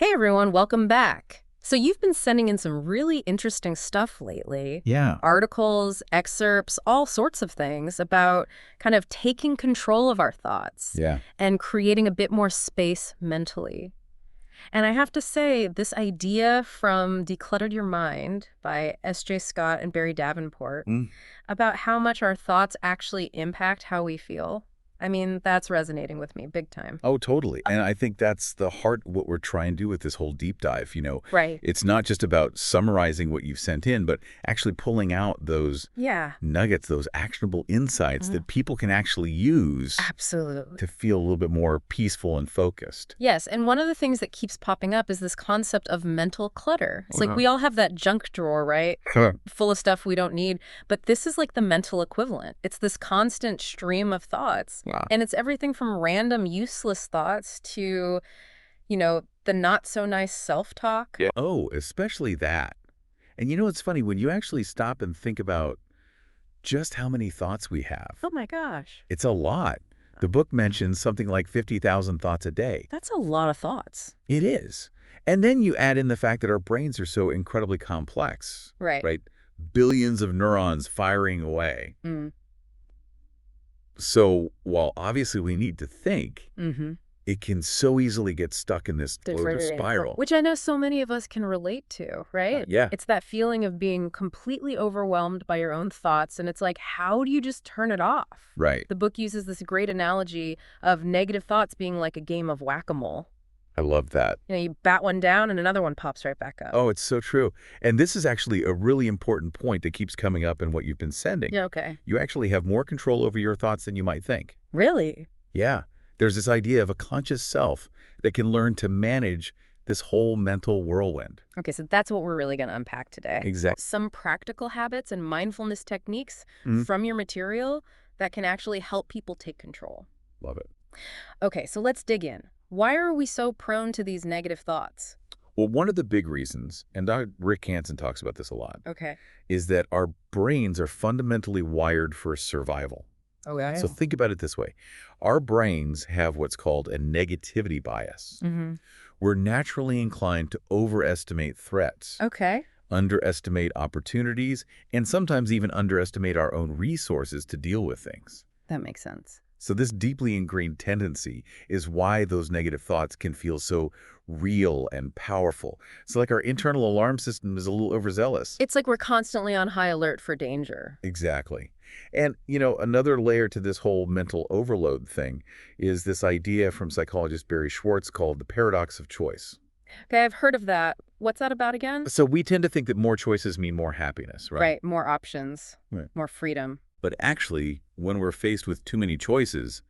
Hey everyone, welcome back. So you've been sending in some really interesting stuff lately. Yeah. Articles, excerpts, all sorts of things about kind of taking control of our thoughts Yeah. and creating a bit more space mentally. And I have to say, this idea from Declutter Your Mind by S.J. Scott and Barry Davenport Mm. about how much our thoughts actually impact how we feel, I mean, that's resonating with me big time. Oh, totally. And I think that's the heart of what we're trying to do with this whole deep dive. Right. It's not just about summarizing what you've sent in, but actually pulling out those Yeah, nuggets, those actionable insights that people can actually use absolutely. to feel a little bit more peaceful and focused. Yes, and one of the things that keeps popping up is this concept of mental clutter. It's like we all have that junk drawer, right? Sure. Full of stuff we don't need. But this is like the mental equivalent. It's this constant stream of thoughts. Wow. And it's everything from random useless thoughts to, the not so nice self-talk. Yeah. Oh, especially that. And it's funny, when you actually stop and think about just how many thoughts we have, Oh my gosh. it's a lot. The book mentions something like 50,000 thoughts a day. That's a lot of thoughts. It is. And then you add in the fact that our brains are so incredibly complex, Right. right? Billions of neurons firing away. Mm. So while obviously we need to think, Mm-hmm. it can so easily get stuck in this spiral. Which I know so many of us can relate to, right? Yeah. It's that feeling of being completely overwhelmed by your own thoughts, and it's like, how do you just turn it off? Right. The book uses this great analogy of negative thoughts being like a game of whack-a-mole. I love that. You bat one down and another one pops right back up. Oh, it's so true. And this is actually a really important point that keeps coming up in what you've been sending. Yeah, okay. You actually have more control over your thoughts than you might think. Really? Yeah. There's this idea of a conscious self that can learn to manage this whole mental whirlwind. Okay, so that's what we're really going to unpack today. Exactly. Some practical habits and mindfulness techniques Mhm. from your material that can actually help people take control. Love it. Okay, so let's dig in. Why are we so prone to these negative thoughts? Well, one of the big reasons, and Rick Hansen talks about this a lot, Okay. is that our brains are fundamentally wired for survival. Oh, yeah. So think about it this way. Our brains have what's called a negativity bias. Mm-hmm. We're naturally inclined to overestimate threats, Okay. underestimate opportunities, and sometimes even underestimate our own resources to deal with things. That makes sense. So this deeply ingrained tendency is why those negative thoughts can feel so real and powerful. So like our internal alarm system is a little overzealous. It's like we're constantly on high alert for danger. Exactly. And, another layer to this whole mental overload thing is this idea from psychologist Barry Schwartz called the paradox of choice. Okay, I've heard of that. What's that about again? So we tend to think that more choices mean more happiness, right? Right, more options, Right. more freedom. But actually, when we're faced with too many choices,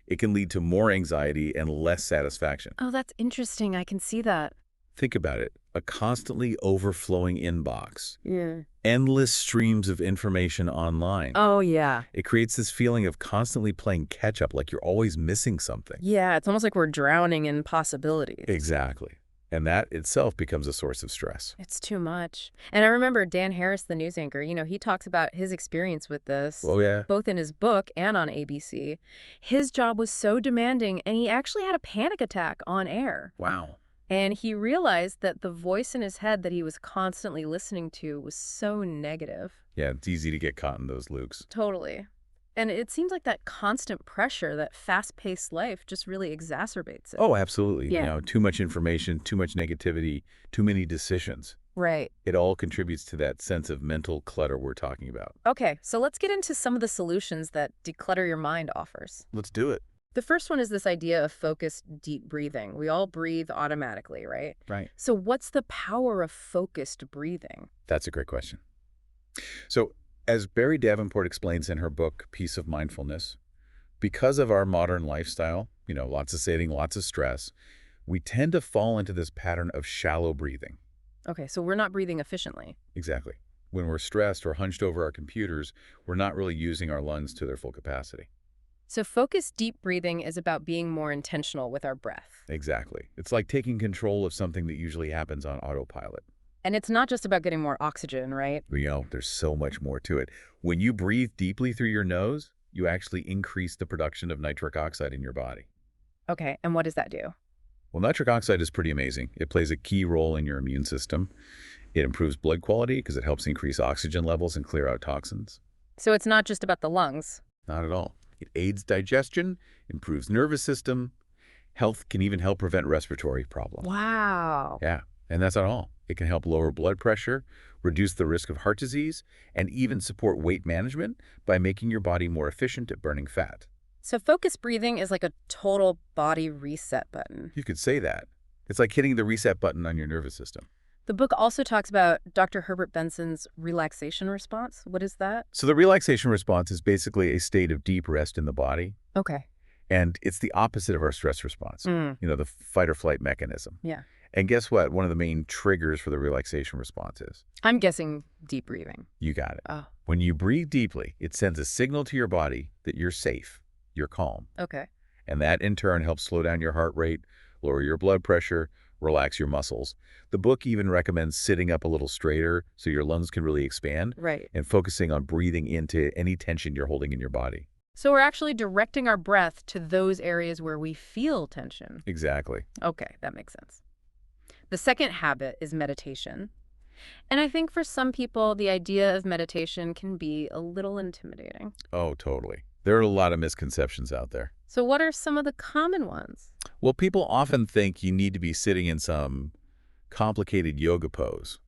it can lead to more anxiety and less satisfaction. Oh, that's interesting. I can see that. Think about it. A constantly overflowing inbox, Yeah. endless streams of information online. Oh, yeah. It creates this feeling of constantly playing catch up, like you're always missing something. Yeah, it's almost like we're drowning in possibilities. Exactly. And that itself becomes a source of stress. It's too much. And I remember Dan Harris, the news anchor, he talks about his experience with this, Oh, yeah. both in his book and on ABC. His job was so demanding, and he actually had a panic attack on air. Wow. And he realized that the voice in his head that he was constantly listening to was so negative. Yeah, it's easy to get caught in those loops. Totally. And it seems like that constant pressure, that fast-paced life just really exacerbates it. Oh, absolutely. Yeah. Too much information, too much negativity, too many decisions. Right. It all contributes to that sense of mental clutter we're talking about. Okay, so let's get into some of the solutions that Declutter Your Mind offers. Let's do it. The first one is this idea of focused, deep breathing. We all breathe automatically, right? Right. So what's the power of focused breathing? That's a great question. So, as Barry Davenport explains in her book, Peace of Mindfulness, because of our modern lifestyle, lots of sitting, lots of stress, we tend to fall into this pattern of shallow breathing. Okay, so we're not breathing efficiently. Exactly. When we're stressed or hunched over our computers, we're not really using our lungs to their full capacity. So focused, deep breathing is about being more intentional with our breath. Exactly. It's like taking control of something that usually happens on autopilot. And it's not just about getting more oxygen, right? There's so much more to it. When you breathe deeply through your nose, you actually increase the production of nitric oxide in your body. Okay, and what does that do? Well, nitric oxide is pretty amazing. It plays a key role in your immune system. It improves blood quality because it helps increase oxygen levels and clear out toxins. So it's not just about the lungs. Not at all. It aids digestion, improves nervous system. Health can even help prevent respiratory problems. Wow. Yeah, and that's not all. It can help lower blood pressure, reduce the risk of heart disease, and even support weight management by making your body more efficient at burning fat. So focused breathing is like a total body reset button. You could say that. It's like hitting the reset button on your nervous system. The book also talks about Dr. Herbert Benson's relaxation response. What is that? So the relaxation response is basically a state of deep rest in the body, Okay. and it's the opposite of our stress response, the fight or flight mechanism. Yeah. And guess what? One of the main triggers for the relaxation response is? I'm guessing deep breathing. You got it. Oh, When you breathe deeply, it sends a signal to your body that you're safe, you're calm. okay. And that in turn helps slow down your heart rate, lower your blood pressure, relax your muscles. The book even recommends sitting up a little straighter so your lungs can really expand Right. and focusing on breathing into any tension you're holding in your body. So we're actually directing our breath to those areas where we feel tension. Exactly. Okay, that makes sense. The second habit is meditation. And I think for some people, the idea of meditation can be a little intimidating. Oh, totally. There are a lot of misconceptions out there. So what are some of the common ones? Well, people often think you need to be sitting in some complicated yoga pose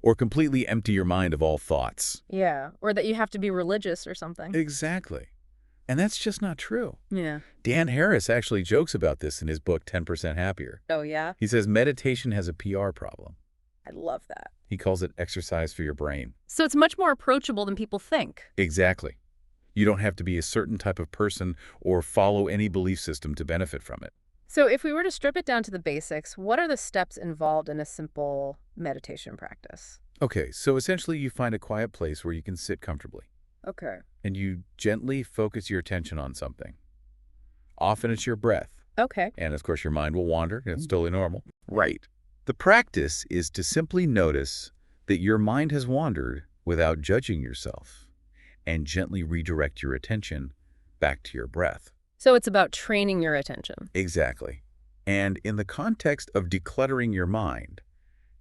or completely empty your mind of all thoughts. Yeah, or that you have to be religious or something. Exactly. And that's just not true. Yeah. Dan Harris actually jokes about this in his book, 10% Happier. Oh, yeah? He says meditation has a PR problem. I love that. He calls it exercise for your brain. So it's much more approachable than people think. Exactly. You don't have to be a certain type of person or follow any belief system to benefit from it. So if we were to strip it down to the basics, what are the steps involved in a simple meditation practice? Okay, so essentially you find a quiet place where you can sit comfortably. Okay. And you gently focus your attention on something. Often it's your breath. Okay. And of course your mind will wander. It's totally normal. Right. The practice is to simply notice that your mind has wandered without judging yourself and gently redirect your attention back to your breath. So it's about training your attention. Exactly. And in the context of decluttering your mind,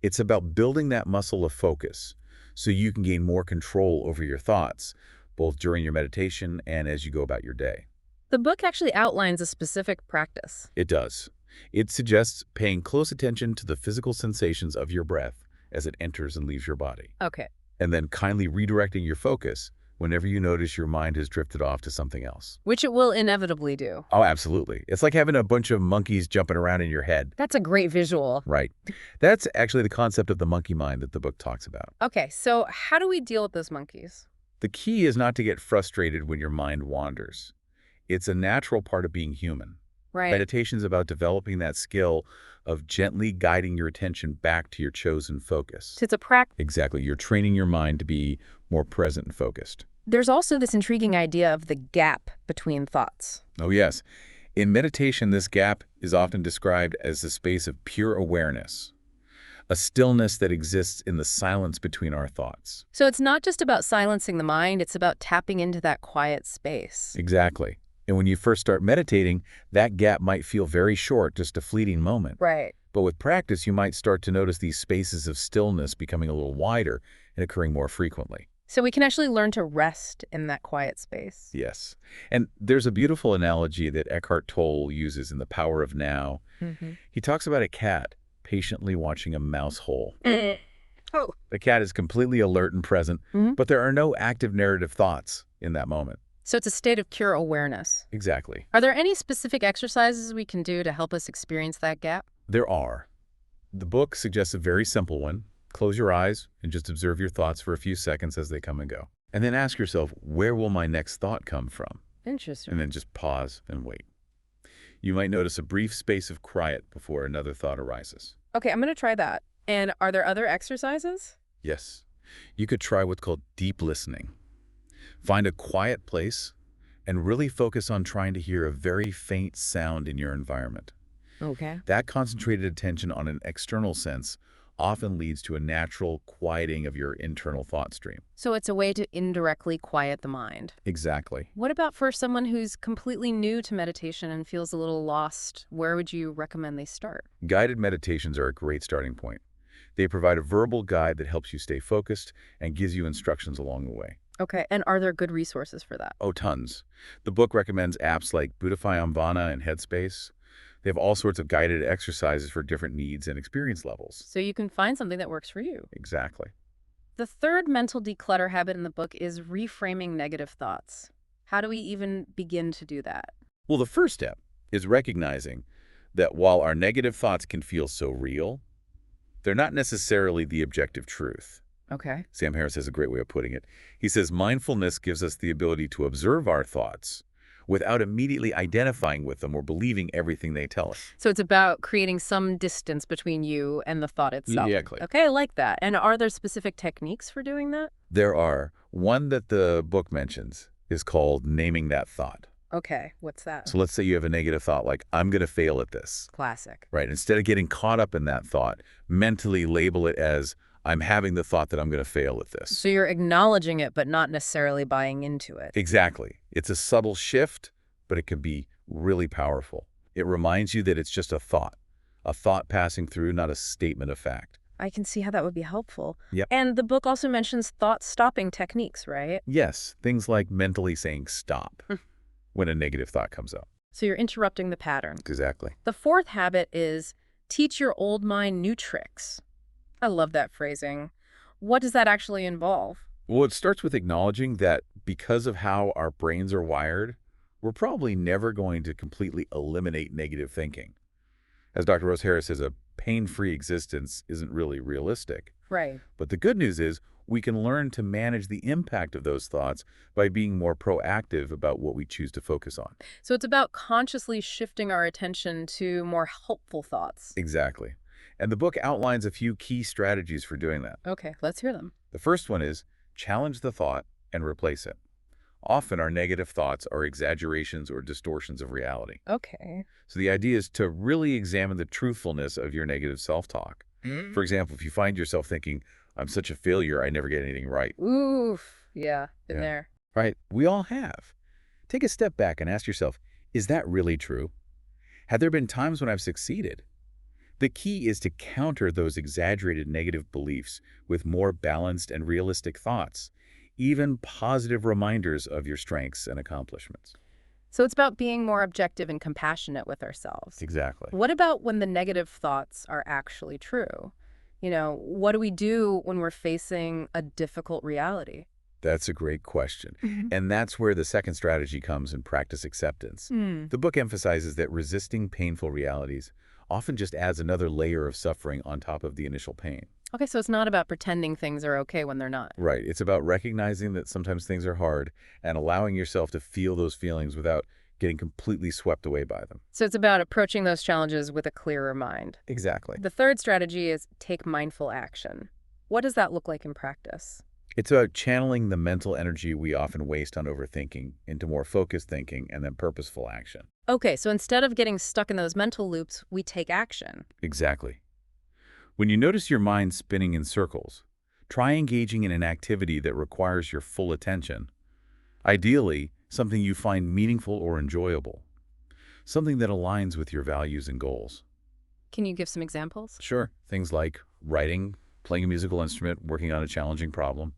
it's about building that muscle of focus so you can gain more control over your thoughts, both during your meditation and as you go about your day. The book actually outlines a specific practice. It does. It suggests paying close attention to the physical sensations of your breath as it enters and leaves your body, Okay. and then kindly redirecting your focus whenever you notice your mind has drifted off to something else. Which it will inevitably do. Oh, absolutely. It's like having a bunch of monkeys jumping around in your head. That's a great visual. Right. That's actually the concept of the monkey mind that the book talks about. Okay, so how do we deal with those monkeys? The key is not to get frustrated when your mind wanders. It's a natural part of being human. Right. Meditation is about developing that skill of gently guiding your attention back to your chosen focus. So it's a practice. Exactly. You're training your mind to be more present and focused. There's also this intriguing idea of the gap between thoughts. Oh, yes. In meditation, this gap is often described as the space of pure awareness, a stillness that exists in the silence between our thoughts. So it's not just about silencing the mind, it's about tapping into that quiet space. Exactly. And when you first start meditating, that gap might feel very short, just a fleeting moment. Right. But with practice, you might start to notice these spaces of stillness becoming a little wider and occurring more frequently. So we can actually learn to rest in that quiet space. Yes. And there's a beautiful analogy that Eckhart Tolle uses in The Power of Now. He talks about a cat patiently watching a mouse hole. Oh. The cat is completely alert and present, but there are no active narrative thoughts in that moment. So it's a state of pure awareness. Exactly. Are there any specific exercises we can do to help us experience that gap? There are. The book suggests a very simple one. Close your eyes and just observe your thoughts for a few seconds as they come and go. And then ask yourself, where will my next thought come from? Interesting. And then just pause and wait. You might notice a brief space of quiet before another thought arises. Okay, I'm going to try that. And are there other exercises? Yes. You could try what's called deep listening. Find a quiet place and really focus on trying to hear a very faint sound in your environment. Okay. That concentrated attention on an external sense often leads to a natural quieting of your internal thought stream. So it's a way to indirectly quiet the mind. Exactly. What about for someone who's completely new to meditation and feels a little lost? Where would you recommend they start? Guided meditations are a great starting point. They provide a verbal guide that helps you stay focused and gives you instructions along the way. Okay, and are there good resources for that? Oh, tons. The book recommends apps like Buddhify and Headspace. They have all sorts of guided exercises for different needs and experience levels. So you can find something that works for you. Exactly. The third mental declutter habit in the book is reframing negative thoughts. How do we even begin to do that? Well, the first step is recognizing that while our negative thoughts can feel so real, they're not necessarily the objective truth. Okay. Sam Harris has a great way of putting it. He says mindfulness gives us the ability to observe our thoughts without immediately identifying with them or believing everything they tell us. So it's about creating some distance between you and the thought itself. Exactly. Okay, I like that. And are there specific techniques for doing that? There are. One that the book mentions is called naming that thought. Okay, what's that? So let's say you have a negative thought like, I'm going to fail at this. Classic. Right. Instead of getting caught up in that thought, mentally label it as, I'm having the thought that I'm going to fail at this. So you're acknowledging it, but not necessarily buying into it. Exactly. It's a subtle shift, but it can be really powerful. It reminds you that it's just a thought passing through, not a statement of fact. I can see how that would be helpful. Yep. And the book also mentions thought-stopping techniques, right? Yes, things like mentally saying stop when a negative thought comes up. So you're interrupting the pattern. Exactly. The fourth habit is teach your old mind new tricks. I love that phrasing. What does that actually involve? Well, it starts with acknowledging that because of how our brains are wired, we're probably never going to completely eliminate negative thinking. As Dr. Rose Harris says, a pain-free existence isn't really realistic. Right. But the good news is we can learn to manage the impact of those thoughts by being more proactive about what we choose to focus on. So it's about consciously shifting our attention to more helpful thoughts. Exactly. And the book outlines a few key strategies for doing that. Okay, let's hear them. The first one is challenge the thought and replace it. Often our negative thoughts are exaggerations or distortions of reality. Okay. So the idea is to really examine the truthfulness of your negative self-talk. For example, if you find yourself thinking, I'm such a failure, I never get anything right. Oof. Yeah, been there. Right? We all have. Take a step back and ask yourself, is that really true? Have there been times when I've succeeded? The key is to counter those exaggerated negative beliefs with more balanced and realistic thoughts, even positive reminders of your strengths and accomplishments. So it's about being more objective and compassionate with ourselves. Exactly. What about when the negative thoughts are actually true? What do we do when we're facing a difficult reality? That's a great question. And that's where the second strategy comes in practice acceptance. The book emphasizes that resisting painful realities often just adds another layer of suffering on top of the initial pain. Okay, so it's not about pretending things are okay when they're not. Right. It's about recognizing that sometimes things are hard and allowing yourself to feel those feelings without getting completely swept away by them. So it's about approaching those challenges with a clearer mind. Exactly. The third strategy is take mindful action. What does that look like in practice? It's about channeling the mental energy we often waste on overthinking into more focused thinking and then purposeful action. Okay, so instead of getting stuck in those mental loops, we take action. Exactly. When you notice your mind spinning in circles, try engaging in an activity that requires your full attention. Ideally, something you find meaningful or enjoyable. Something that aligns with your values and goals. Can you give some examples? Sure. Things like writing, playing a musical instrument, working on a challenging problem.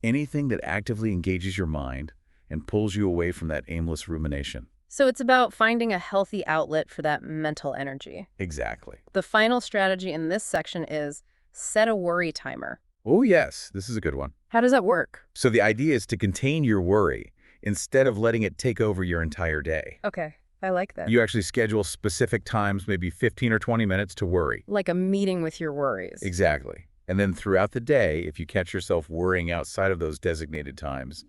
Anything that actively engages your mind and pulls you away from that aimless rumination. So it's about finding a healthy outlet for that mental energy. Exactly. The final strategy in this section is set a worry timer. Oh, yes. This is a good one. How does that work? So the idea is to contain your worry instead of letting it take over your entire day. Okay, I like that. You actually schedule specific times, maybe 15 or 20 minutes to worry. Like a meeting with your worries. Exactly. And then throughout the day, if you catch yourself worrying outside of those designated times,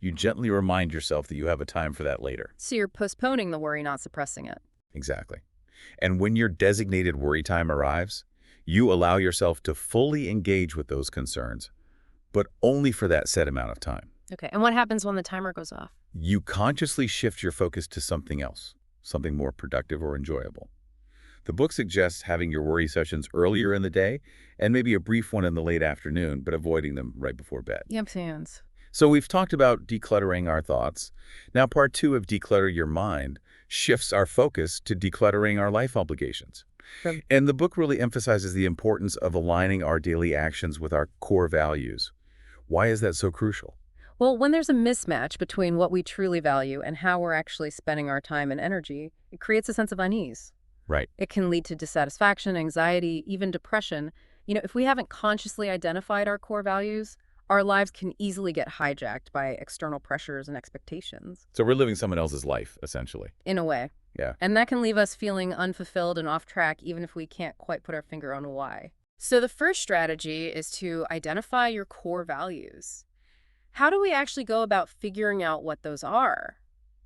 you gently remind yourself that you have a time for that later. So you're postponing the worry, not suppressing it. Exactly. And when your designated worry time arrives, you allow yourself to fully engage with those concerns, but only for that set amount of time. Okay, and what happens when the timer goes off? You consciously shift your focus to something else, something more productive or enjoyable. The book suggests having your worry sessions earlier in the day and maybe a brief one in the late afternoon, but avoiding them right before bed. Yep, hands. So we've talked about decluttering our thoughts. Now part 2 of Declutter Your Mind shifts our focus to decluttering our life obligations. From And the book really emphasizes the importance of aligning our daily actions with our core values. Why is that so crucial? Well, when there's a mismatch between what we truly value and how we're actually spending our time and energy, it creates a sense of unease. Right. It can lead to dissatisfaction, anxiety, even depression. If we haven't consciously identified our core values, our lives can easily get hijacked by external pressures and expectations, So we're living someone else's life, essentially. in a way. Yeah. And that can leave us feeling unfulfilled and off track, even if we can't quite put our finger on why. So the first strategy is to identify your core values. How do we actually go about figuring out what those are?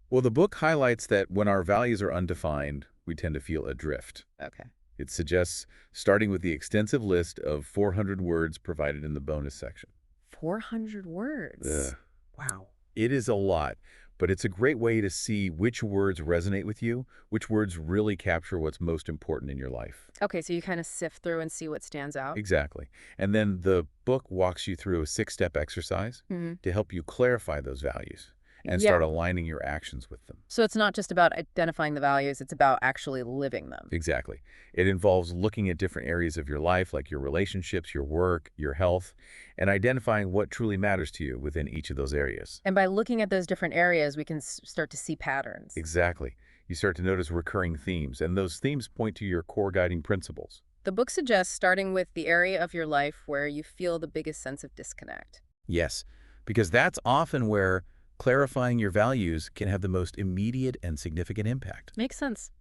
Well, the book highlights that when our values are undefined, we tend to feel adrift. Okay. It suggests starting with the extensive list of 400 words provided in the bonus section. 400 words. Ugh. Wow. It is a lot, but it's a great way to see which words resonate with you, which words really capture what's most important in your life. Okay, so you kind of sift through and see what stands out. Exactly. And then the book walks you through a 6-step exercise Mhm. to help you clarify those values and Yeah. start aligning your actions with them. So it's not just about identifying the values, it's about actually living them. Exactly. It involves looking at different areas of your life, like your relationships, your work, your health, and identifying what truly matters to you within each of those areas. And by looking at those different areas, we can start to see patterns. Exactly. You start to notice recurring themes, and those themes point to your core guiding principles. The book suggests starting with the area of your life where you feel the biggest sense of disconnect. Yes, because that's often where clarifying your values can have the most immediate and significant impact. Makes sense.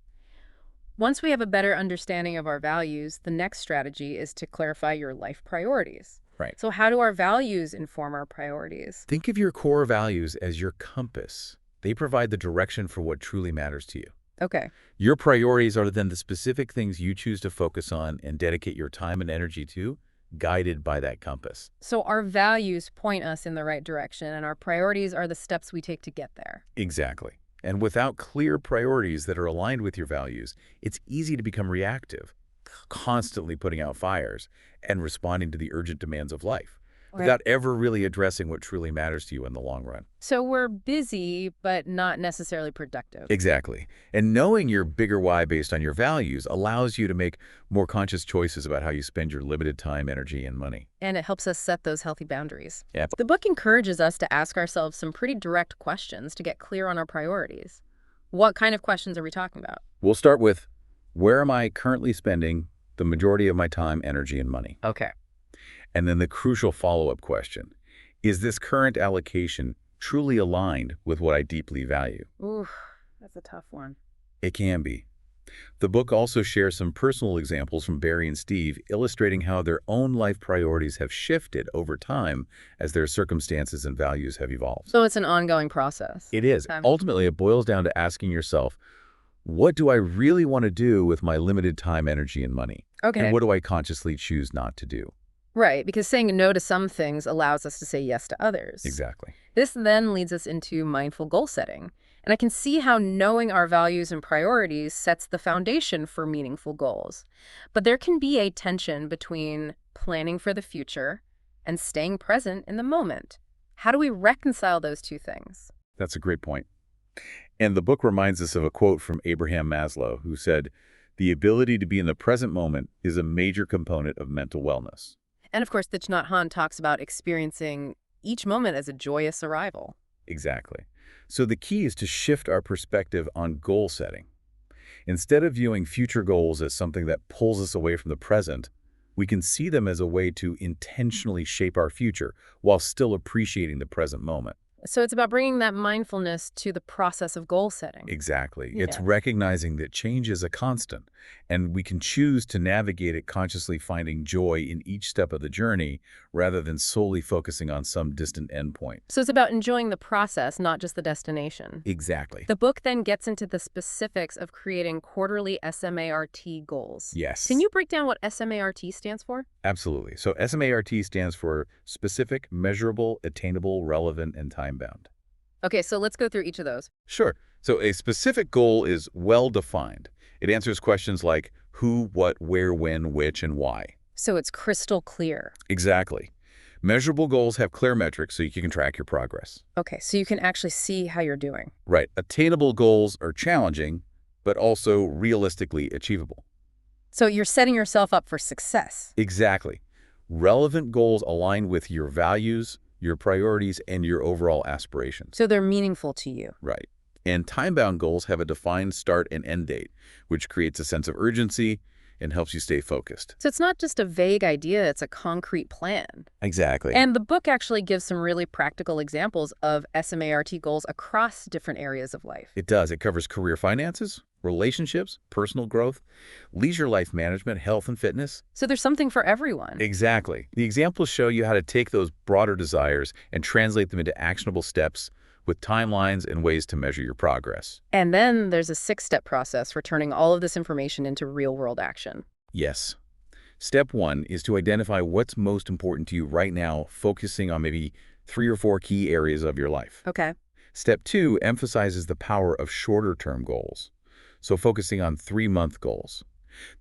Once we have a better understanding of our values, the next strategy is to clarify your life priorities. Right. So how do our values inform our priorities? Think of your core values as your compass. They provide the direction for what truly matters to you. Okay. Your priorities are then the specific things you choose to focus on and dedicate your time and energy to, guided by that compass. So our values point us in the right direction, and our priorities are the steps we take to get there. Exactly. And without clear priorities that are aligned with your values, it's easy to become reactive, constantly putting out fires and responding to the urgent demands of life, without ever really addressing what truly matters to you in the long run. So we're busy, but not necessarily productive. Exactly. And knowing your bigger why based on your values allows you to make more conscious choices about how you spend your limited time, energy, and money. And it helps us set those healthy boundaries. Yeah. The book encourages us to ask ourselves some pretty direct questions to get clear on our priorities. What kind of questions are we talking about? We'll start with, where am I currently spending the majority of my time, energy, and money? Okay. And then the crucial follow-up question, is this current allocation truly aligned with what I deeply value? Ooh, that's a tough one. It can be. The book also shares some personal examples from Barry and Steve, illustrating how their own life priorities have shifted over time as their circumstances and values have evolved. So it's an ongoing process. It is. Ultimately, it boils down to asking yourself, what do I really want to do with my limited time, energy, and money? Okay. And what do I consciously choose not to do? Right, because saying no to some things allows us to say yes to others. Exactly. This then leads us into mindful goal setting. And I can see how knowing our values and priorities sets the foundation for meaningful goals. But there can be a tension between planning for the future and staying present in the moment. How do we reconcile those two things? That's a great point. And the book reminds us of a quote from Abraham Maslow, who said, "The ability to be in the present moment is a major component of mental wellness." And of course, Thich Nhat Hanh talks about experiencing each moment as a joyous arrival. Exactly. So the key is to shift our perspective on goal setting. Instead of viewing future goals as something that pulls us away from the present, we can see them as a way to intentionally shape our future while still appreciating the present moment. So it's about bringing that mindfulness to the process of goal setting. Exactly. Yeah. It's recognizing that change is a constant, and we can choose to navigate it consciously, finding joy in each step of the journey rather than solely focusing on some distant endpoint. So it's about enjoying the process, not just the destination. Exactly. The book then gets into the specifics of creating quarterly SMART goals. Yes. Can you break down what SMART stands for? Absolutely. So SMART stands for specific, measurable, attainable, relevant, and time-bound. Okay, so let's go through each of those. Sure. So a specific goal is well-defined. It answers questions like, Who, what, where, when, which, and why. So it's crystal clear. Exactly. Measurable goals have clear metrics so you can track your progress. Okay, so you can actually see how you're doing. Right. Attainable goals are challenging, but also realistically achievable. So you're setting yourself up for success. Exactly. Relevant goals align with your values, your priorities, and your overall aspirations. So they're meaningful to you. Right. And time-bound goals have a defined start and end date, which creates a sense of urgency and helps you stay focused. So it's not just a vague idea, it's a concrete plan. Exactly. And the book actually gives some really practical examples of SMART goals across different areas of life. It does. It covers career finances, relationships, personal growth, leisure life management, health and fitness. So there's something for everyone. Exactly. The examples show you how to take those broader desires and translate them into actionable steps with timelines and ways to measure your progress. And then there's a 6-step process for turning all of this information into real-world action. Yes. Step 1 is to identify what's most important to you right now, focusing on maybe 3 or 4 key areas of your life. Okay. Step 2 emphasizes the power of shorter-term goals, so focusing on 3-month goals.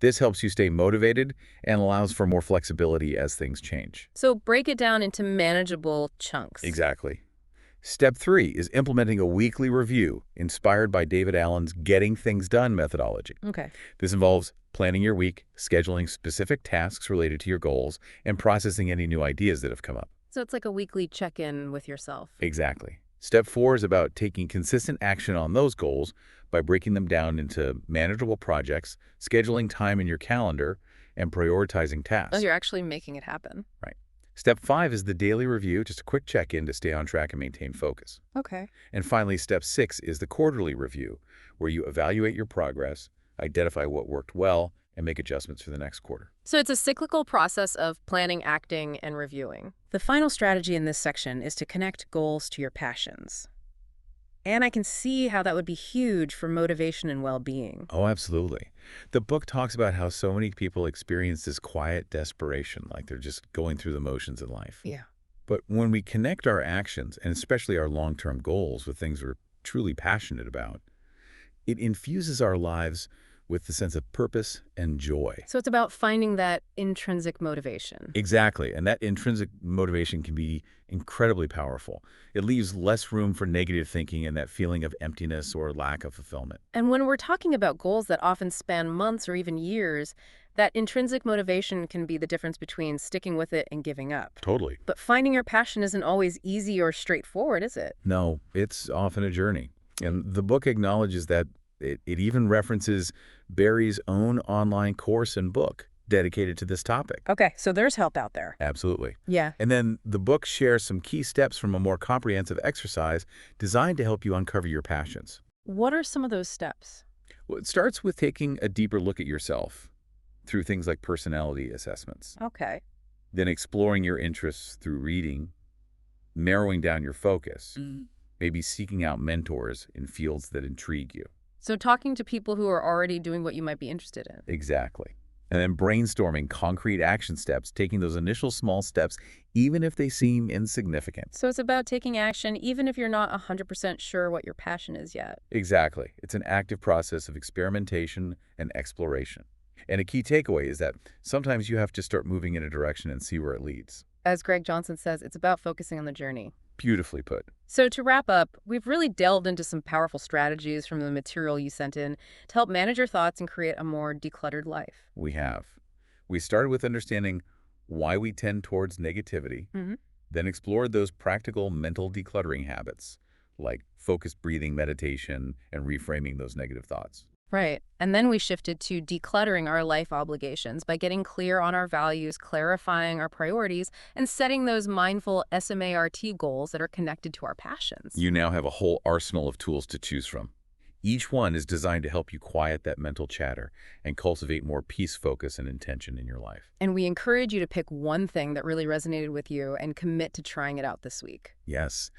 This helps you stay motivated and allows for more flexibility as things change. So break it down into manageable chunks. Exactly. Step 3 is implementing a weekly review inspired by David Allen's Getting Things Done methodology. Okay. This involves planning your week, scheduling specific tasks related to your goals, and processing any new ideas that have come up. So it's like a weekly check-in with yourself. Exactly. Step 4 is about taking consistent action on those goals by breaking them down into manageable projects, scheduling time in your calendar, and prioritizing tasks. Oh, you're actually making it happen. Right. Step 5 is the daily review, just a quick check-in to stay on track and maintain focus. Okay. And finally, step 6 is the quarterly review, where you evaluate your progress, identify what worked well, and make adjustments for the next quarter. So it's a cyclical process of planning, acting, and reviewing. The final strategy in this section is to connect goals to your passions. And I can see how that would be huge for motivation and well-being. Oh, absolutely. The book talks about how so many people experience this quiet desperation, like they're just going through the motions in life. Yeah. But when we connect our actions, and especially our long-term goals, with things we're truly passionate about, it infuses our lives with the sense of purpose and joy. So it's about finding that intrinsic motivation. Exactly. And that intrinsic motivation can be incredibly powerful. It leaves less room for negative thinking and that feeling of emptiness or lack of fulfillment. And when we're talking about goals that often span months or even years, that intrinsic motivation can be the difference between sticking with it and giving up. Totally. But finding your passion isn't always easy or straightforward, is it? No, it's often a journey. And the book acknowledges that. It even references Barry's own online course and book dedicated to this topic. Okay, so there's help out there. Absolutely. Yeah. And then the book shares some key steps from a more comprehensive exercise designed to help you uncover your passions. What are some of those steps? Well, it starts with taking a deeper look at yourself through things like personality assessments. Okay. Then exploring your interests through reading, narrowing down your focus, maybe seeking out mentors in fields that intrigue you. So talking to people who are already doing what you might be interested in. Exactly. And then brainstorming concrete action steps, taking those initial small steps, even if they seem insignificant. So it's about taking action even if you're not 100% sure what your passion is yet. Exactly. It's an active process of experimentation and exploration. And a key takeaway is that sometimes you have to start moving in a direction and see where it leads. As Greg Johnson says, it's about focusing on the journey. Beautifully put. So to wrap up, we've really delved into some powerful strategies from the material you sent in to help manage your thoughts and create a more decluttered life. We have. We started with understanding why we tend towards negativity, then explored those practical mental decluttering habits, like focused breathing, meditation, and reframing those negative thoughts. Right. And then we shifted to decluttering our life obligations by getting clear on our values, clarifying our priorities, and setting those mindful SMART goals that are connected to our passions. You now have a whole arsenal of tools to choose from. Each one is designed to help you quiet that mental chatter and cultivate more peace, focus, and intention in your life. And we encourage you to pick one thing that really resonated with you and commit to trying it out this week. Yes.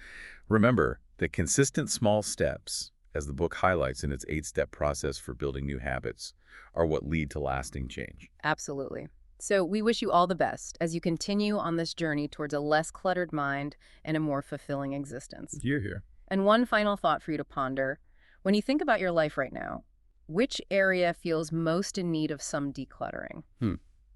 Remember that consistent small steps, as the book highlights in its 8-step process for building new habits, are what lead to lasting change. Absolutely. So we wish you all the best as you continue on this journey towards a less cluttered mind and a more fulfilling existence. You're here. And one final thought for you to ponder. When you think about your life right now, Which area feels most in need of some decluttering?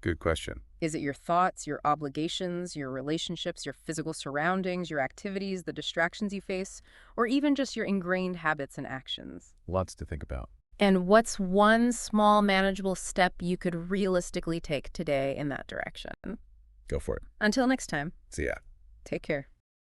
Good question. Is it your thoughts, your obligations, your relationships, your physical surroundings, your activities, the distractions you face, or even just your ingrained habits and actions? Lots to think about. And what's one small manageable step you could realistically take today in that direction? Go for it. Until next time, See ya. take care.